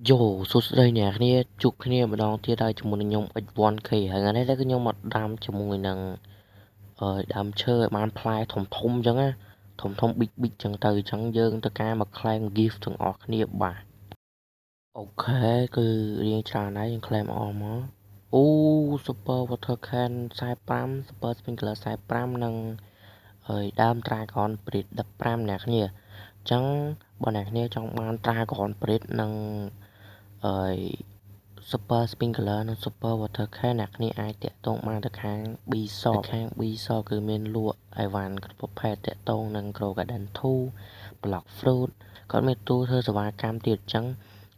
Yo, số đây nè, kia chụp kia mà đón tia đây chúng mình nhung X1K hay ngày đấy cái nhung một đam chúng mình năng đam chơi man play thùng thùng chẳng á thùng thùng big big chẳng từ chẳng dương tất cả mà claim gift thằng ọt kia bà ok cứ riêng trà nàyยัง claim on mà super water can sai pram super sprinkler sai pram năng đam tra còn brit đập pram nè kia chẳng bọn nè kia trong man tra còn brit năng Super Sprinkler និង Super Water Can អ្នកគ្នាអាចតាក់ទងបានទៅខាង B-Shop ខាង B-Shop គឺមានលក់អីវ៉ាន់គ្រប់ប្រភេទតាក់ទងនឹង Grow Garden 2 Block Fruit គាត់មានទូធ្វើសេវាកម្មទៀតអញ្ចឹង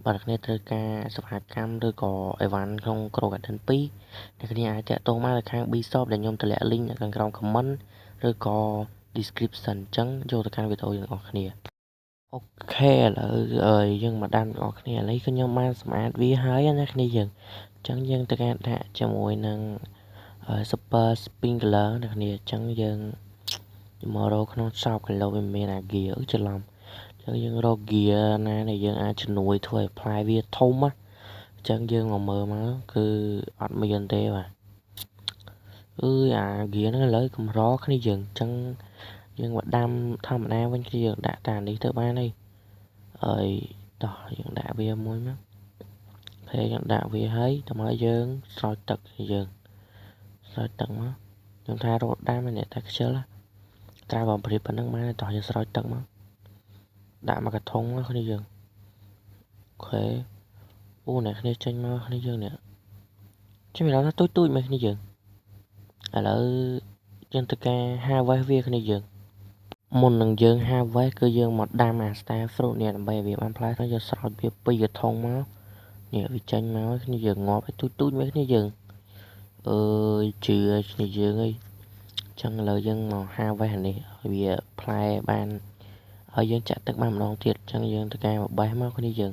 បើអ្នកគ្នាត្រូវការសេវាកម្មឬក៏អីវ៉ាន់ក្នុង Grow Garden 2អ្នកគ្នាអាចតាក់ទងមកទៅខាង B-Shop ដែលខ្ញុំតម្លាក់ link នៅខាងក្រោម comment ឬក៏ description អញ្ចឹងយកទៅកាន់វីដេអូយើងអស់គ្នាអូខេឥឡូវយើងមកដាំទាំងអស់គ្នាឥឡូវគឺខ្ញុំបានសម្អាតវាហើយណាគ្នាយើងអញ្ចឹងយើងទៅការដាក់ជាមួយនឹងsuper sprinkler ណាគ្នាអញ្ចឹងយើងមករកក្នុង shop គីឡូវាមានអា gear ច្រឡំអញ្ចឹងយើងរក gear ណាដែលយើងអាចជំនួយធ្វើឲ្យ apply វាធំណាអញ្ចឹងយើងមកមើលមកគឺអត់មានទេបាទអា gear ហ្នឹងឥឡូវកម្រគ្នាយើងអញ្ចឹងយើងមកដាំធម្មតាវិញគឺយើងដាក់តានេះទៅបានហើយតោះយើងដាក់វាមួយមកពេលយើងដាក់វាហើយតើមកយើងស្រោចទឹកយើងស្រោចទឹកមកខ្ញុំថារត់ដាំនេះតែខ្ជិលត្រាវបំព្រាបប៉ុណ្ណឹងបានតោះយើងស្រោចទឹកមកដាក់មកកាធុងមកគ្នាយើងអូខេអ្នកគ្នាចេញមកគ្នាយើងនេះចេញមកដល់ទូចមកគ្នាយើងឥឡូវយើងទៅការ harvest វាគ្នាយើងមុននឹងយើង harvest គឺយើងមកដាំអា star fruit នេះដើម្បីឲ្យវាបានផ្លែហើយយើងស្រោចវាពីកាធុងមកនេះវាចេញមកគ្នាយើងងាប់ឲ្យទូចមកគ្នាយើងជឿគ្នាយើងអីចឹងឥឡូវយើងមក harvest នេះឲ្យវាផ្លែបានហើយយើងចាក់ទឹកបានម្ដងទៀតចឹងយើងទៅការបេះមកគ្នាយើង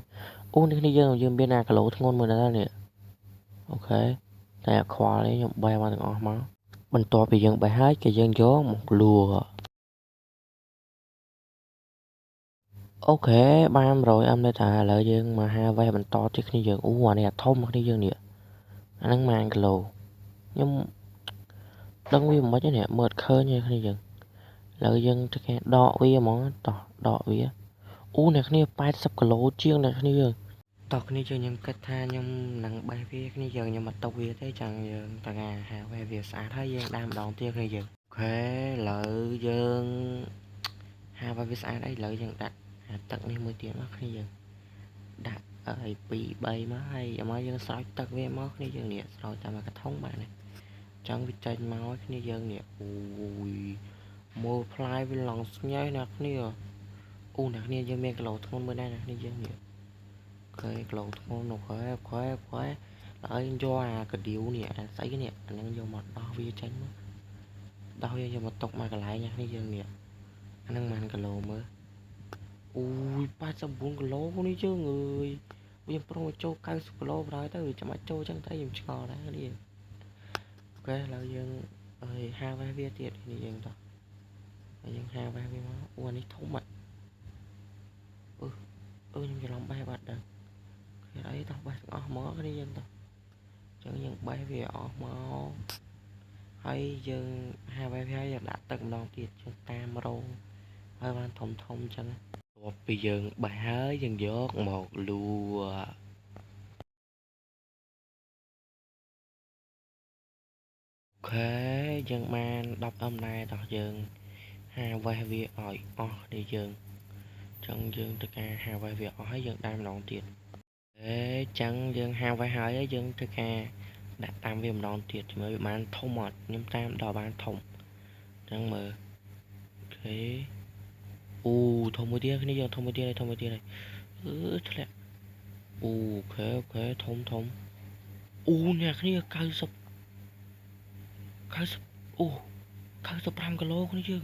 នេះគ្នាយើងមានអាគីឡូធ្ងន់មួយដែរនេះអូខេតែអាខ្វល់នេះខ្ញុំបេះមកទាំងអស់មកបន្ទាប់ពីយើងបេះហើយគឺយើងយកមកលួអូខេបាន100អំនេះថាឥឡូវយើងមក harvest បន្តទៀតគ្នាយើងអានេះអាធំគ្នាយើងនេះអាហ្នឹង1គីឡូខ្ញុំដឹងវាមិនខ្មិចទេមើលឃើញទេគ្នាយើងឥឡូវយើងទៅគេដកវាហ្មងតោះដកវាអ្នកគ្នា80គីឡូជាងអ្នកគ្នាយើងតោះគ្នាយើងខ្ញុំគិតថាខ្ញុំនឹងបេះវាគ្នាយើងខ្ញុំមកຕົកវាទេចឹងយើងទៅការហាវាស្អាតហើយយើងដាំម្ដងទៀតគ្នាយើងអូខេឥឡូវយើងហាវាស្អាតហើយឥឡូវយើងដាក់ទឹកនេះមួយទៀតមកគ្នាយើងដាក់ឲ្យ2 3មកហើយមកយើងស្រោចទឹកវាមកគ្នាយើងនេះស្រោចតាមកាធុងបានទេចឹងវាចេញមកគ្នាយើងនេះមើលផ្លែវាឡងស្ញែអ្នកគ្នាអ្នកគ្នាយើងមានគីឡូធ្ងន់មួយដែរអ្នកគ្នាយើងនេះអូខេគីឡូធ្ងន់អូខេហើយយកអាកាឌៀវនេះអាស្អីនេះអាហ្នឹងយកមកដោះវាចេញមកដោះវាយកមកຕົកមកកន្លែងអ្នកគ្នាយើងនេះអាហ្នឹងមិនគីឡូមើល84គីឡូនេះយើងអើយវាប្រុងចូល90គីឡូបណ្ដោយទៅចាំបាច់ចូលចឹងទៅខ្ញុំឆ្ងល់ដែរនេះអូខេឥឡូវយើងharvestវាទៀតនេះយើងតោះយើង harvest វាមកនេះធំហ្នឹងខ្ញុំច្រឡំបេះបាត់ដល់គេអីតោះបេះទាំងអស់មកនេះយើងតោះចឹងយើងបេះវាអស់មកហើយយើង harvest វាយើងដាក់ទឹកម្ដងទៀតចឹងតាមរងហើយបានធំចឹងបន្ទាប់ពីយើងបេះហើយយើងយកមកលួអូខេយើងបាន10អំដែរតោះយើងharvestវាឲ្យអស់នេះយើងចឹងយើងទៅការ harvest វាអស់ហើយយើងដាំម្ដងទៀតចឹងយើង harvest ហើយយើងធ្វើការដាក់តាមវាម្ដងទៀតជាមួយវាបានធំអត់ខ្ញុំតាមដល់បានធំចឹងមើលអូខេធំមួយទៀតគ្នាយើងធំមួយទៀតហើយធ្លាក់អូខេធំអ្នកគ្នា90 95គីឡូគ្នាយើង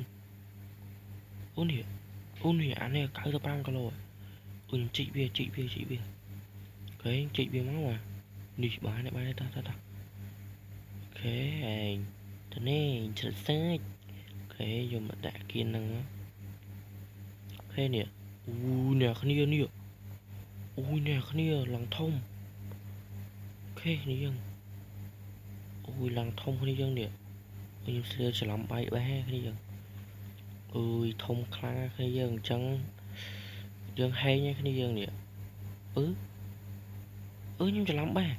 នេះអានេះ95គីឡូខ្ញុំជីកវាអូខេជីកវាមកនេះបានតោះអូខេឯងទៅនេះជ្រឹកសាច់អូខេយកមកដាក់គៀនហ្នឹងអូខេនេះអ្នកគ្នានេះ ui nè kia lần thông khé này dân ui lần thông này dân nè em sẽ chỉ làm bay bé này dân ui thông khá này dân chẳng dân hay nha này dân nè nhưng chỉ làm bay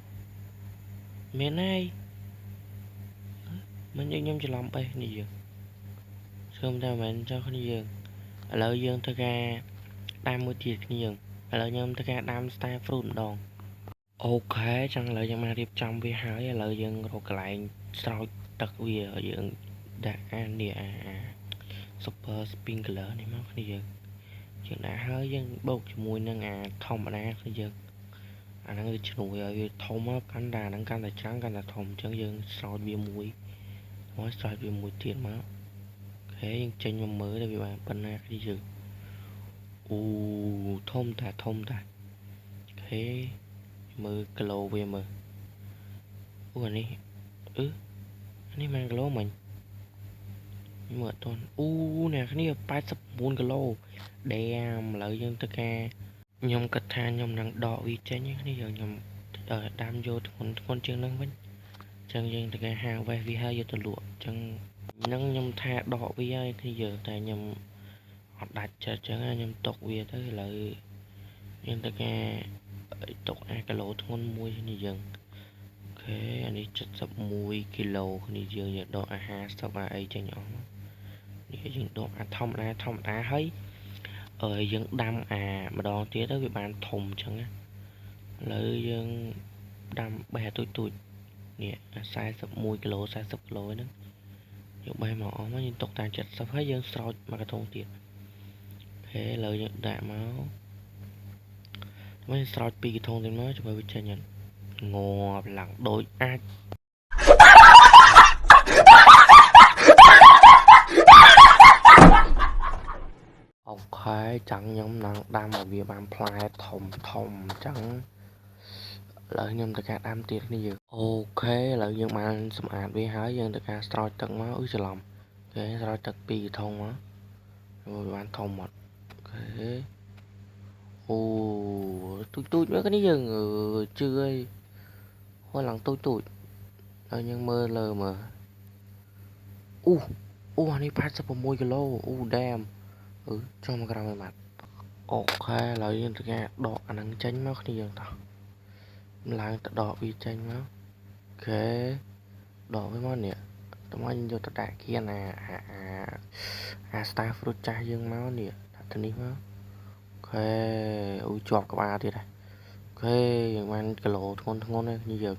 mẹ này mình nhưng chỉ làm bay này dân sớm ra mình cho này dân lỡ dân ta ra đamមួយទៀតគ្នាឥឡូវខ្ញុំធ្វើការដាំ Star Fruit ម្ដងអូខេចឹងឥឡូវយើងមករៀបចំវាហើយឥឡូវយើងរកកន្លែងស្រោចទឹកវាយើងដាក់អានេះអា Super Sprinkler នេះមកគ្នាយើងដាក់ហើយយើងបូកជាមួយនឹងអាធម្មតាគ្នាយើងអាហ្នឹងវាជំនួយឲ្យវាធំមកកាន់តែហ្នឹងកាន់តែច្រើនកាន់តែធំអញ្ចឹងយើងស្រោចវាមួយមកស្រោចវាមួយទៀតមកអូខេយើងចេញមកមើលទៅវាបានប៉ុណ្ណាគ្នាយើងអូធំតាអូខេមើលគីឡូវាមើលអូអានេះអានេះ1គីឡូមិញមើលអត់ទាន់អូអ្នកគ្នា89គីឡូដេមឥឡូវយើងទៅការខ្ញុំគិតថាខ្ញុំនឹងដកវាចេញគ្នាខ្ញុំដាំយកធ្ងន់ជាងហ្នឹងវិញអញ្ចឹងយើងទៅការហាងវេះវាហើយយកទៅលក់អញ្ចឹងហ្នឹងខ្ញុំថាដកវាហើយគ្នាយើងតែខ្ញុំអត់ដាច់ចិត្តអញ្ចឹងខ្ញុំຕົកវាទៅឥឡូវយើងទៅការຕົកអាគីឡូធ្ងន់មួយនេះយើងអូខេអានេះ71គីឡូគ្នាយើងដកអា50អាអីចេញអស់នេះយើងដកអាធម្មតាហើយយើងដាំអាម្ដងទៀតទៅវាបានធំអញ្ចឹងណាឥឡូវយើងដាំបេះទូចនេះ41គីឡូ40គីឡូហ្នឹងយកបេះមកអស់មកយើងຕົកតាម70ហើយយើងស្រោចមួយកធុងទៀតអូខេឥឡូវយើងដាក់មកមិនស្រោច2កធុងទៀតមកជួយវាចេញងាប់ឡើងដូចអាចអូខេចាំខ្ញុំនឹងដាំឲ្យវាបានផ្លែធំអញ្ចឹងឥឡូវខ្ញុំទៅការដាំទៀតនេះយើងអូខេឥឡូវយើងបានសម្អាតវាហើយយើងទៅការស្រោចទឹកមកច្រឡំអូខេស្រោចទឹក2កធុងមកវាបានធំអត់អូខេអូទូចមើលគ្នាយើងជឿអើយហួរឡើងទូចហើយយើងមើលលើមើលអូអានេះ86គីឡូអូដាមចុះមកក្រោមឲ្យបាត់អូខេឥឡូវយើងទៅការដកអាហ្នឹងចេញមកគ្នាយើងតោះឡើងទៅដកវាចេញមកអូខេដកវាមកនេះតោះមកយើងយកទៅដាក់គៀនអា Star Fruit ចាស់យើងមកនេះដាក់ទៅនេះមកអូខេជាប់ក្បាលទៀតហើយអូខេយើងបានគីឡូធ្ងន់ហើយគ្នាយើង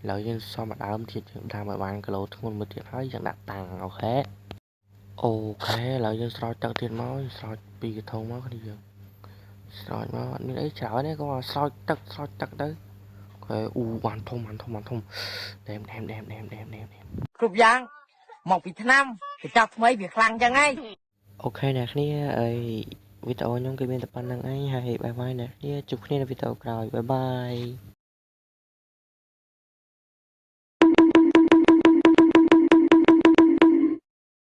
ឥឡូវយើងសមមកដើមទៀតយើងដាំឲ្យបានគីឡូធ្ងន់មួយទៀតហើយយើងដាក់តាំងអូខេឥឡូវយើងស្រោចទឹកទៀតមកស្រោច2កធុងមកគ្នាយើងស្រោចមកអត់មានអីច្រើនទេក៏ស្រោចទឹកទៅអូខេបានធំដេមគ្រប់យ៉ាងមកពីឆ្នាំកញ្ចប់ថ្មីវាខ្លាំងចឹងហើយអូខេអ្នកគ្នាវីដេអូខ្ញុំគឺមានតែប៉ុណ្្នឹងឯងហើយបាយអ្នកគ្នាជួបគ្នានៅវីដេអូក្រោយបាយ